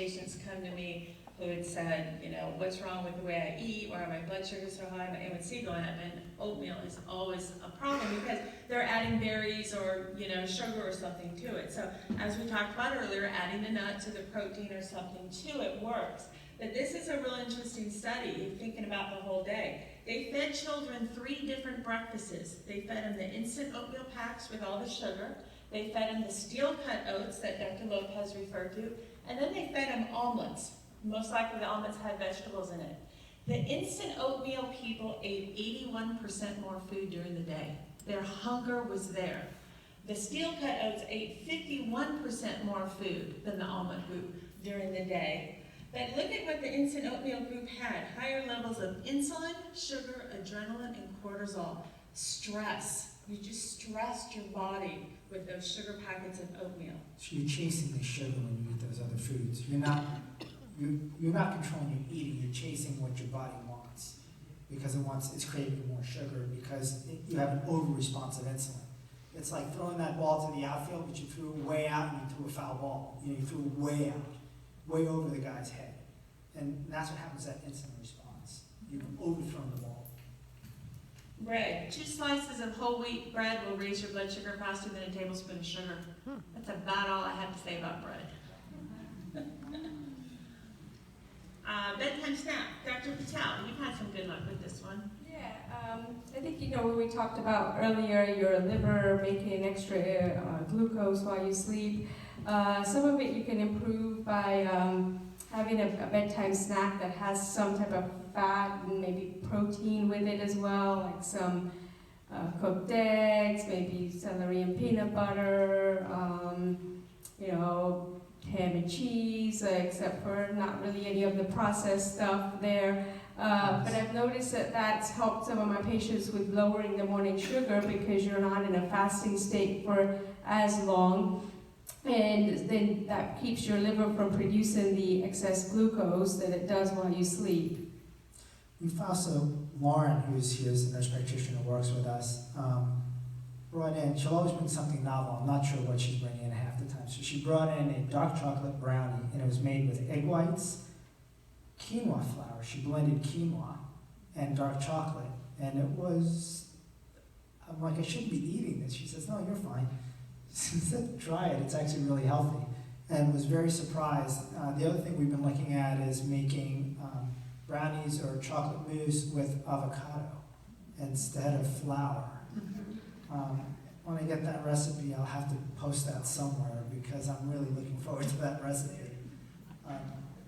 patients come to me who had said, you know, what's wrong with the way I eat? Why are my blood sugars so high? My A1C going up, and oatmeal is always a problem because they're adding berries or, you know, sugar or something to it. So as we talked about earlier, adding the nuts or the protein or something to it works. But this is a real interesting study, thinking about the whole day. They fed children 3 different breakfasts. They fed them the instant oatmeal packs with all the sugar. They fed them the steel-cut oats that Dr. Lopez referred to. And then they fed them almonds. Most likely the almonds had vegetables in it. The instant oatmeal people ate 81% more food during the day. Their hunger was there. The steel-cut oats ate 51% more food than the almond group during the day. But look at what the instant oatmeal group had. Higher levels of insulin, sugar, adrenaline, and cortisol. Stress. You just stressed your body with those sugar packets of oatmeal. So you're chasing the sugar when you eat those other foods. You're not controlling your eating. You're chasing what your body wants because it's craving more sugar because you have an over-response of insulin. It's like throwing that ball to the outfield, but you threw it way out and you threw a foul ball. You threw it way out, way over the guy's head. And that's what happens at insulin response. You've overthrown the ball. Bread. 2 slices of whole wheat bread will raise your blood sugar faster than a tablespoon of sugar. That's about all I have to say about bread. Bedtime snack. Dr. Patel, you've had some good luck with this one. Yeah, I think, when we talked about earlier, your liver making extra glucose while you sleep, some of it you can improve by having a bedtime snack that has some type of fat and maybe protein with it as well, like some cooked eggs, maybe celery and peanut butter, ham and cheese, except for not really any of the processed stuff there. But I've noticed that that's helped some of my patients with lowering the morning sugar because you're not in a fasting state for as long. And then that keeps your liver from producing the excess glucose that it does while you sleep. We've also, Lauren, who's here as a nurse practitioner, works with us, brought in, she'll always bring something novel. I'm not sure what she's bringing in half the time. So she brought in a dark chocolate brownie, and it was made with egg whites, quinoa flour. She blended quinoa and dark chocolate, and it was, I'm like, I shouldn't be eating this. She says, no, you're fine. She said, try it, it's actually really healthy. And was very surprised. The other thing we've been looking at is making brownies or chocolate mousse with avocado instead of flour. When I get that recipe, I'll have to post that somewhere because I'm really looking forward to that recipe.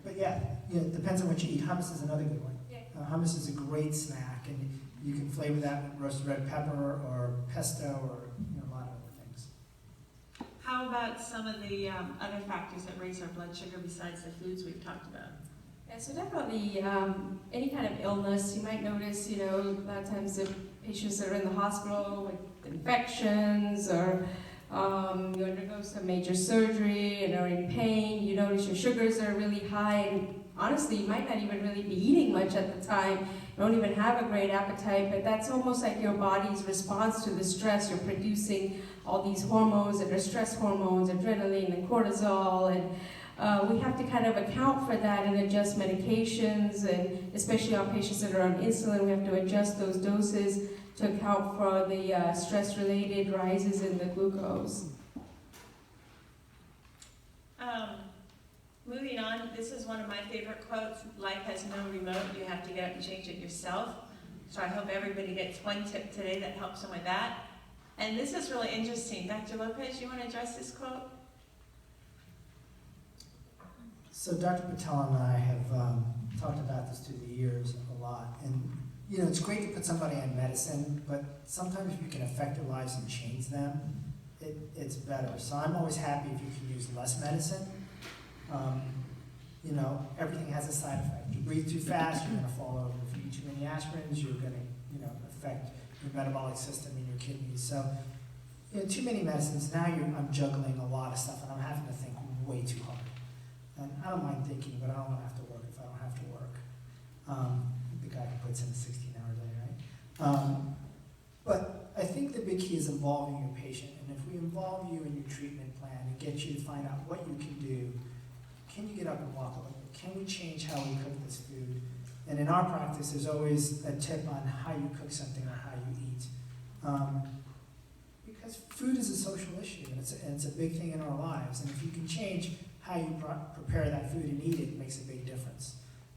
But yeah, it depends on what you eat. Hummus is another good one. Hummus is a great snack, and you can flavor that with roasted red pepper or pesto or a lot of other things. How about some of the other factors that raise our blood sugar besides the foods we've talked about? Yeah, so definitely any kind of illness, you might notice, a lot of times the patients that are in the hospital with infections or you undergo some major surgery and are in pain, you notice your sugars are really high, and honestly, you might not even really be eating much at the time. You don't even have a great appetite, but that's almost like your body's response to the stress. You're producing all these hormones that are stress hormones, adrenaline and cortisol, and we have to kind of account for that and adjust medications, and especially on patients that are on insulin, we have to adjust those doses to account for the stress-related rises in the glucose. Moving on, this is one of my favorite quotes. Life has no remote, you have to get up and change it yourself. So I hope everybody gets one tip today that helps them with that. And this is really interesting. Dr. Lopez, you want to address this quote? So Dr. Patel and I have talked about this through the years a lot. And it's great to put somebody on medicine, but sometimes if you can affect their lives and change them, it's better. So I'm always happy if you can use less medicine. Everything has a side effect. You breathe too fast, you're going to fall over. If you eat too many aspirins, you're going to, affect your metabolic system and your kidneys. So, too many medicines. Now I'm juggling a lot of stuff, and I'm having to think way too hard. And I don't mind thinking, but I don't want to have to work if I don't have to work. The guy who puts in a 16-hour day, right? But I think the big key is involving your patient. And if we involve you in your treatment plan and get you to find out what you can do, can you get up and walk a little bit? Can we change how we cook this food? And in our practice, there's always a tip on how you cook something or how you eat. Because food is a social issue, and it's a big thing in our lives. And if you can change how you prepare that food and eat it, it makes a big difference.